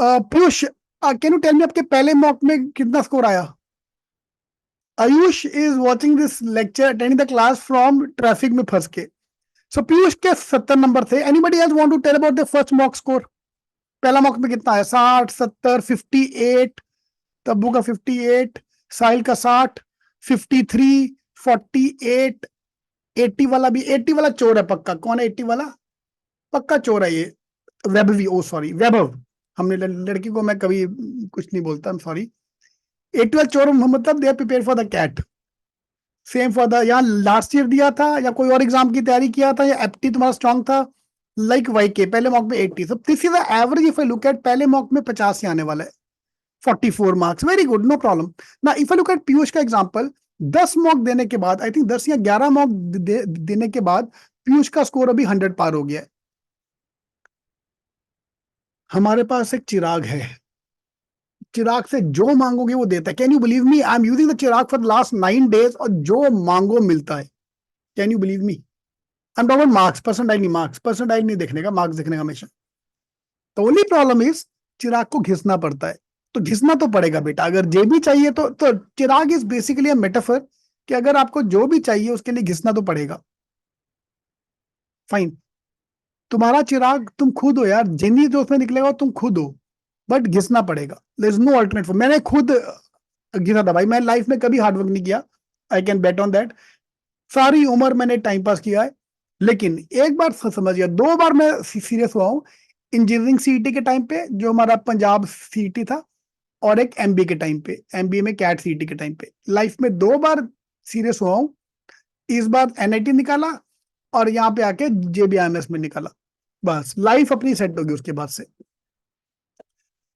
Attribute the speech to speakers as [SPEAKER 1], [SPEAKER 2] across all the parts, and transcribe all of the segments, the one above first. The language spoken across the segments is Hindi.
[SPEAKER 1] Piyush, can you tell me आपके पहले मॉक में कितना स्कोर आया? Ayush is watching this lecture attending the class from traffic में फंस के। सो पीयूष के 70 नंबर थे। Anybody else want to tell about the first mock score? पहला मॉक में कितना है? 60, 70, 58, तब्बू का 58, साहिल का 60, 53, 48, 80 वाला भी। 80 वाला चोर है पक्का। कौन है 80 वाला? पक्का चोर है ये। वैभवी, ओ सॉरी वैभव। हमने लड़की को मैं कभी कुछ नहीं बोलता, सॉरी। 80 वाला चोर मतलब they are prepare for the CAT. Same for the, यहाँ लास्ट ईयर दिया था या कोई और एग्जाम की तैयारी किया था या एप्टी तुम्हारा स्ट्रांग था, लाइक वाई के पहले मॉक में 80। So this is the average. If I look at पहले मॉक में 50 ही आने वाला है। 44 marks, very good, no problem. ना if I look at Piyush का एग्जांपल, 10 मॉक देने के बाद, आई थिंक 10 या 11 मॉक देने के बाद पीयूष का स्कोर अभी 100 पार हो गया है। हमारे पास एक चिराग है, चिराग से जो मांगोगे वो देता है। Can you believe me? I am using the chirag for last 9 days और जो मांगो मिलता है। Can you believe me? I am talking marks, percentiles नहीं। मार्क्स परसेंटाइज नहीं देखने का, मार्क्स देखने का हमेशा। तो ओनली प्रॉब्लम इज चिराग को घिसना पड़ता है। तो घिसना तो पड़ेगा बेटा, अगर जे भी चाहिए तो चिराग इज बेसिकली अ मेटाफर कि अगर आपको जो भी चाहिए उसके लिए घिसना तो पड़ेगा। फाइन। तुम्हारा चिराग तुम खुद हो यार, जिन्हीं जो उसमें निकलेगा तुम खुद हो, बट घिसना पड़ेगा। There is no alternative. मैंने खुद घिसा था भाई, मैं लाइफ में कभी हार्डवर्क नहीं किया, I can bet on that. सारी उम्र मैंने टाइम पास किया है। लेकिन एक बार समझ गया, 2 बार मैं सीरियस हुआ हूँ। इंजीनियरिंग सीईटी के टाइम पे जो हमारा पंजाब सीईटी था, और एक एमबीए के टाइम पे, एमबीए में कैट सीईटी के टाइम पे। लाइफ में 2 बार सीरियस हुआ हूँ। इस बार एनआईटी निकाला और यहाँ पे आके जेबीआईएमएस में निकाला। बस लाइफ अपनी सेट होगी उसके बाद से।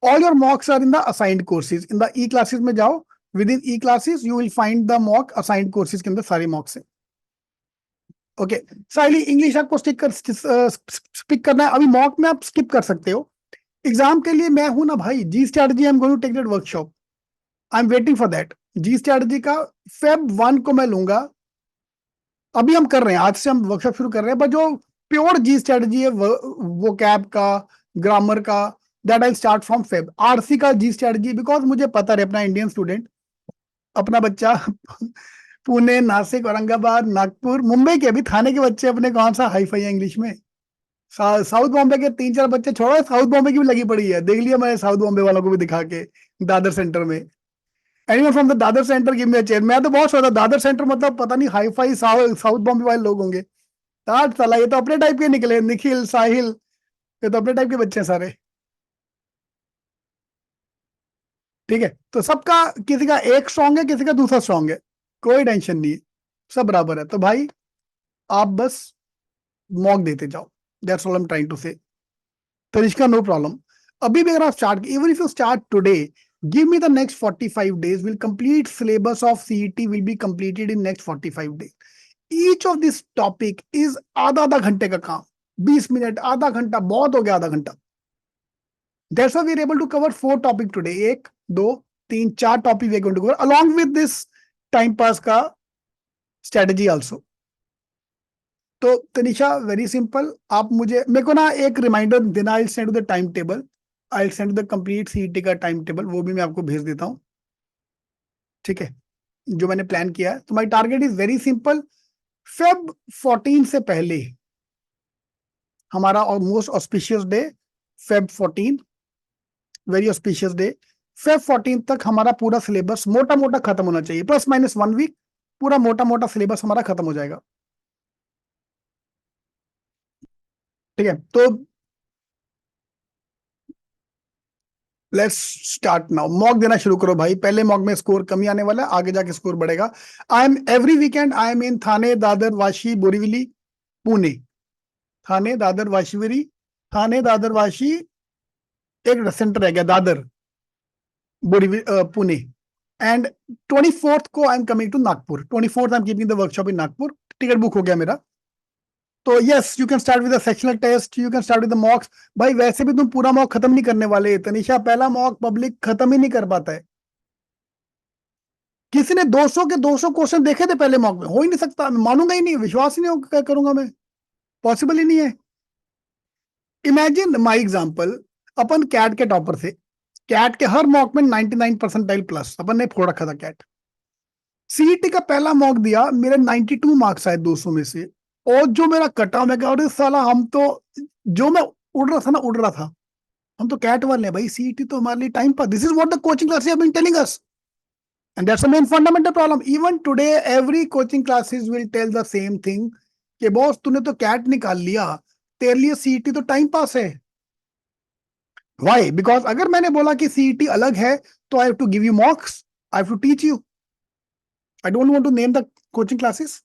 [SPEAKER 1] All your mocks are in the assigned courses. In the E classes में जाओ, within E classes you will find the mock assigned courses के अंदर सारे मॉक्स है। ओके, साइली इंग्लिश आपको स्पिक करना है। अभी मॉक में आप स्किप कर सकते हो। एग्जाम के लिए मैं हूं ना भाई, G strategy I am going to take that workshop. I am waiting for that. G strategy का Feb 1 को मैं लूंगा। अभी हम कर रहे हैं, आज से हम वर्कशॉप शुरू कर रहे हैं, बट जो प्योर जी स्ट्रेटजी है वो कैब का, ग्रामर का, that I start from Feb. RC का जी स्ट्रेटजी, बिकॉज मुझे पता है अपना इंडियन स्टूडेंट, अपना बच्चा पुणे, नासिक, औरंगाबाद, नागपुर, मुंबई के, अभी थाने के बच्चे अपने कौन सा हाई फाई है इंग्लिश में। साउथ बॉम्बे के 3-4 बच्चे छोड़ो, साउथ बॉम्बे की भी लगी पड़ी है। देख लिया मैंने साउथ बॉम्बे वालों को भी दिखा के दादर सेंटर में। Anyone from the Dadar centre give me a chair. मैं तो बहुत सोचा दादर सेंटर मतलब पता नहीं हाई फाई साउथ बॉम्बे वाले लोग होंगे। ताट साला, ये तो अपने टाइप के निकले, निखिल, साहिल, ये तो अपने टाइप के बच्चे हैं सारे। ठीक है, तो सबका, किसी का एक स्ट्रांग है, किसी का दूसरा स्ट्रांग है, कोई टेंशन नहीं है, सब बराबर है। तो भाई आप बस मॉक देते जाओ, that's all I am trying to say. Tanishka, no problem. अभी भी अगर आप start, even if you start today, give me the next 45 days, will complete syllabus of CET will be completed in next 45 days। Each of this topic is आधा आधा घंटे का काम। 20 मिनट, आधा घंटा बहुत हो गया, आधा घंटा। That's why we are able to cover 4 topic today. 1, 2, 3, 4 topic we are going to cover along with this time pass का स्ट्रेटेजी आल्सो। तो तनिषा, वेरी सिंपल, आप मुझे, मेरे को ना एक रिमाइंडर देना। I send the time table, I send the complete CET का टाइम टेबल, वो भी मैं आपको भेज देता हूँ। ठीक है, जो मैंने प्लान किया है। तो my target is very simple. Feb 14 से पहले हमारा most auspicious day, Feb 14, very auspicious day. Feb 14 तक हमारा पूरा सिलेबस मोटा मोटा खत्म होना चाहिए, प्लस माइनस 1 वीक पूरा मोटा मोटा सिलेबस हमारा खत्म हो जाएगा। ठीक है, तो लेट्स स्टार्ट नाउ। मॉक देना शुरू करो भाई। पहले मॉक में स्कोर कमी आने वाला है, आगे जाके स्कोर बढ़ेगा। I am every weekend, I am in Thane, Dadar, Vashi, Borivali, Pune. Thane, Dadar, वाशीवरी, थाने, दादर, वाशी, एक सेंटर रह गया दादर, बोरीवली, पुणे। एंड 24th को I am coming to Nagpur. 24th I am keeping the workshop in Nagpur. Ticket book हो गया मेरा। तो yes, you can start with the sectional test, you can start with the mocks. भाई वैसे भी तुम पूरा मॉक खत्म नहीं करने वाले तनिषा, पहला मॉक पब्लिक खत्म ही नहीं कर पाता है। किसी ने 200 के 200 क्वेश्चन देखे थे पहले मॉक में? हो ही नहीं सकता, मैं मानूंगा ही नहीं, विश्वास ही नहीं करूंगा मैं, पॉसिबल ही नहीं है। इमेजिन माई एग्जाम्पल, अपन कैट के टॉपर थे, कैट के हर मॉक में 99 परसेंटाइल प्लस अपन ने फोड़ रखा था कैट। सीईटी का पहला मॉक दिया, मेरे 92 मार्क्स आए 200 में से, और जो मेरा कटा, मैं कहा अरे साला हम तो, जो मैं उड़ रहा था ना, उड़ रहा था, हम तो कैट वाले हैं भाई, सीईटी तो हमारे लिए time pass, this is what the coaching classes have been telling us, and that's the main fundamental problem. Even today every coaching classes will tell the same thing कि बॉस तूने तो कैट निकाल लिया, तेरे लिए सीईटी तो टाइम पास है। व्हाई? बिकॉज अगर मैंने बोला कि सीईटी अलग है, तो I have to give you mocks, I have to teach you. I don't want to name the coaching classes,